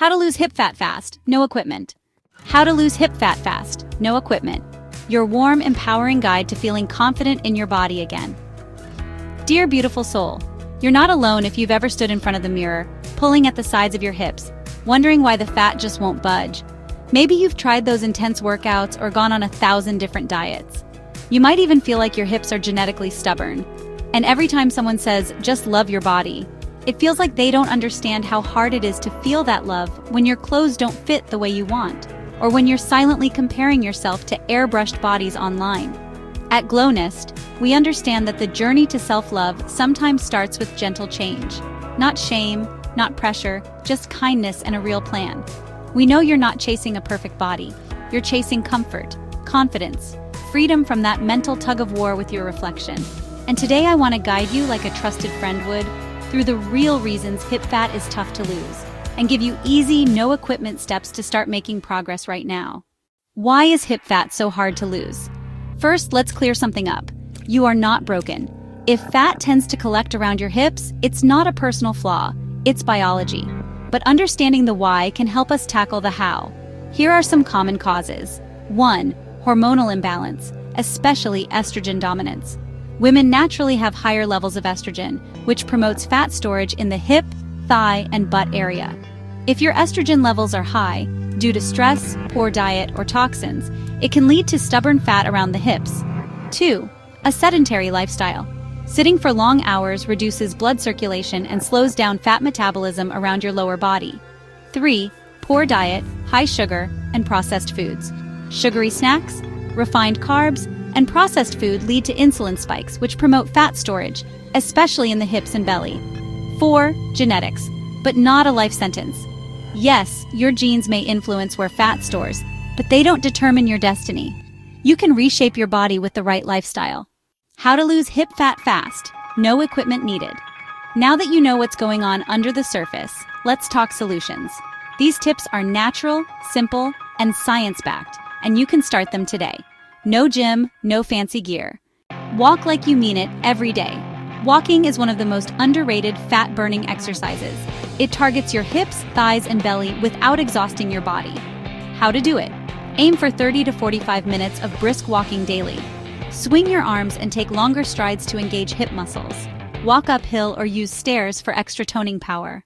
How to lose hip fat fast, no equipment. How to lose hip fat fast, no equipment. Your warm, empowering guide to feeling confident in your body again. Dear beautiful soul, you're not alone if you've ever stood in front of the mirror, pulling at the sides of your hips, wondering why the fat just won't budge. Maybe you've tried those intense workouts or gone on 1,000 different diets. You might even feel like your hips are genetically stubborn. And every time someone says, just love your body, it feels like they don't understand how hard it is to feel that love when your clothes don't fit the way you want, or when you're silently comparing yourself to airbrushed bodies online. At Glownest, we understand that the journey to self-love sometimes starts with gentle change. Not shame, not pressure, just kindness and a real plan. We know you're not chasing a perfect body. You're chasing comfort, confidence, freedom from that mental tug-of-war with your reflection. And today I want to guide you like a trusted friend would through the real reasons hip fat is tough to lose, and give you easy, no-equipment steps to start making progress right now. Why is hip fat so hard to lose? First, let's clear something up. You are not broken. If fat tends to collect around your hips, it's not a personal flaw, it's biology. But understanding the why can help us tackle the how. Here are some common causes. 1. Hormonal imbalance, especially estrogen dominance. Women naturally have higher levels of estrogen, which promotes fat storage in the hip, thigh, and butt area. If your estrogen levels are high, due to stress, poor diet, or toxins, it can lead to stubborn fat around the hips. 2. A sedentary lifestyle. Sitting for long hours reduces blood circulation and slows down fat metabolism around your lower body. 3. Poor diet, high sugar, and processed foods. Sugary snacks, refined carbs, and processed food lead to insulin spikes, which promote fat storage, especially in the hips and belly. 4. Genetics, but not a life sentence. Yes, your genes may influence where fat stores, but they don't determine your destiny. You can reshape your body with the right lifestyle. How to lose hip fat fast, no equipment needed. Now that you know what's going on under the surface, let's talk solutions. These tips are natural, simple, and science-backed, and you can start them today. No gym, no fancy gear. Walk like you mean it every day. Walking is one of the most underrated fat-burning exercises. It targets your hips, thighs, and belly without exhausting your body. How to do it? Aim for 30 to 45 minutes of brisk walking daily. Swing your arms and take longer strides to engage hip muscles. Walk uphill or use stairs for extra toning power.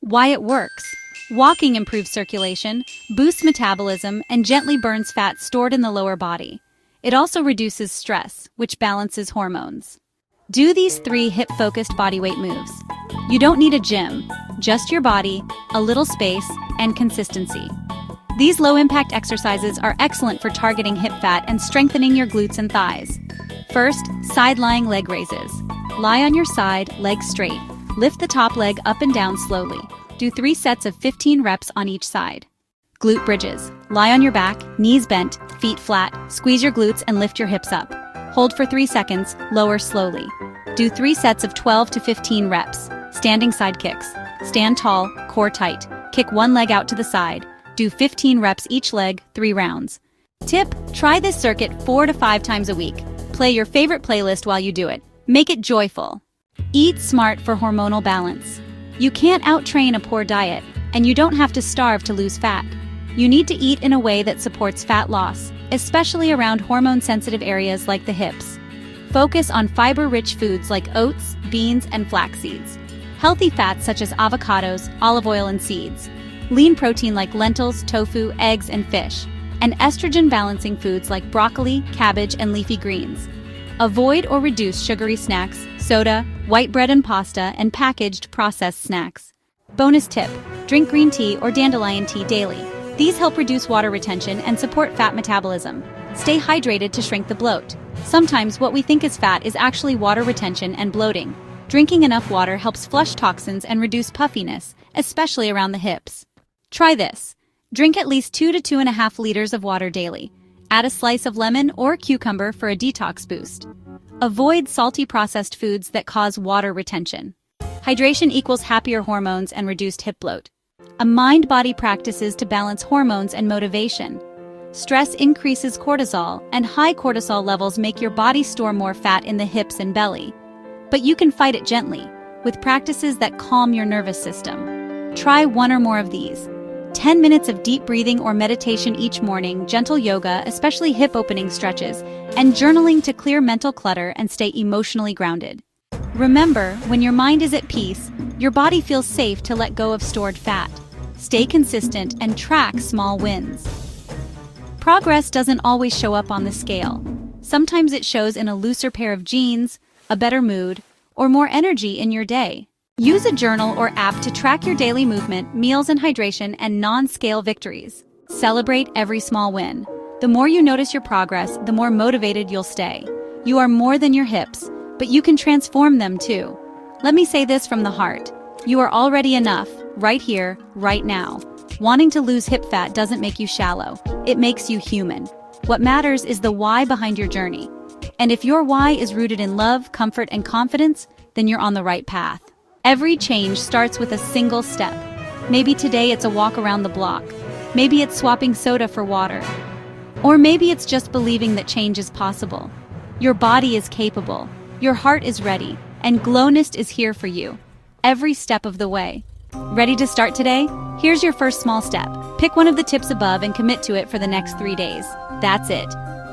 Why it works? Walking improves circulation, boosts metabolism, and gently burns fat stored in the lower body. It also reduces stress, which balances hormones. Do these 3 hip-focused bodyweight moves. You don't need a gym, just your body, a little space, and consistency. These low-impact exercises are excellent for targeting hip fat and strengthening your glutes and thighs. First, side-lying leg raises. Lie on your side, legs straight. Lift the top leg up and down slowly. Do 3 sets of 15 reps on each side. Glute bridges. Lie on your back, knees bent, feet flat, squeeze your glutes and lift your hips up. Hold for 3 seconds, lower slowly. Do 3 sets of 12 to 15 reps. Standing side kicks. Stand tall, core tight. Kick one leg out to the side. Do 15 reps each leg, 3 rounds. Tip: try this circuit 4 to 5 times a week. Play your favorite playlist while you do it. Make it joyful. Eat smart for hormonal balance. You can't out-train a poor diet, and you don't have to starve to lose fat. You need to eat in a way that supports fat loss, especially around hormone-sensitive areas like the hips. Focus on fiber-rich foods like oats, beans, and flax seeds. Healthy fats such as avocados, olive oil, and seeds. Lean protein like lentils, tofu, eggs, and fish. And estrogen-balancing foods like broccoli, cabbage, and leafy greens. Avoid or reduce sugary snacks, soda, white bread and pasta, and packaged processed snacks. Bonus tip: drink green tea or dandelion tea daily. These help reduce water retention and support fat metabolism. Stay hydrated to shrink the bloat. Sometimes what we think is fat is actually water retention and bloating. Drinking enough water helps flush toxins and reduce puffiness, especially around the hips. Try this. Drink at least 2 to 2.5 liters of water daily. Add a slice of lemon or cucumber for a detox boost. Avoid salty processed foods that cause water retention. Hydration equals happier hormones and reduced hip bloat. A mind-body practices to balance hormones and motivation. Stress increases cortisol, and high cortisol levels make your body store more fat in the hips and belly. But you can fight it gently, with practices that calm your nervous system. Try one or more of these. 10 minutes of deep breathing or meditation each morning, gentle yoga, especially hip opening stretches, and journaling to clear mental clutter and stay emotionally grounded. Remember, when your mind is at peace, your body feels safe to let go of stored fat. Stay consistent and track small wins. Progress doesn't always show up on the scale. Sometimes it shows in a looser pair of jeans, a better mood, or more energy in your day. Use a journal or app to track your daily movement, meals and hydration, and non-scale victories. Celebrate every small win. The more you notice your progress, the more motivated you'll stay. You are more than your hips, but you can transform them too. Let me say this from the heart. You are already enough, right here, right now. Wanting to lose hip fat doesn't make you shallow. It makes you human. What matters is the why behind your journey. And if your why is rooted in love, comfort, and confidence, then you're on the right path. Every change starts with a single step. Maybe today it's a walk around the block. Maybe it's swapping soda for water. Or maybe it's just believing that change is possible. Your body is capable. Your heart is ready. And Glownest is here for you. Every step of the way. Ready to start today? Here's your first small step. Pick one of the tips above and commit to it for the next 3 days. That's it.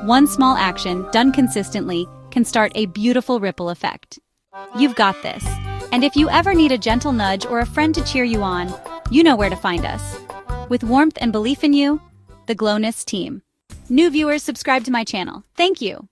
One small action, done consistently, can start a beautiful ripple effect. You've got this. And if you ever need a gentle nudge or a friend to cheer you on, you know where to find us. With warmth and belief in you, the Glownest team. New viewers, subscribe to my channel. Thank you.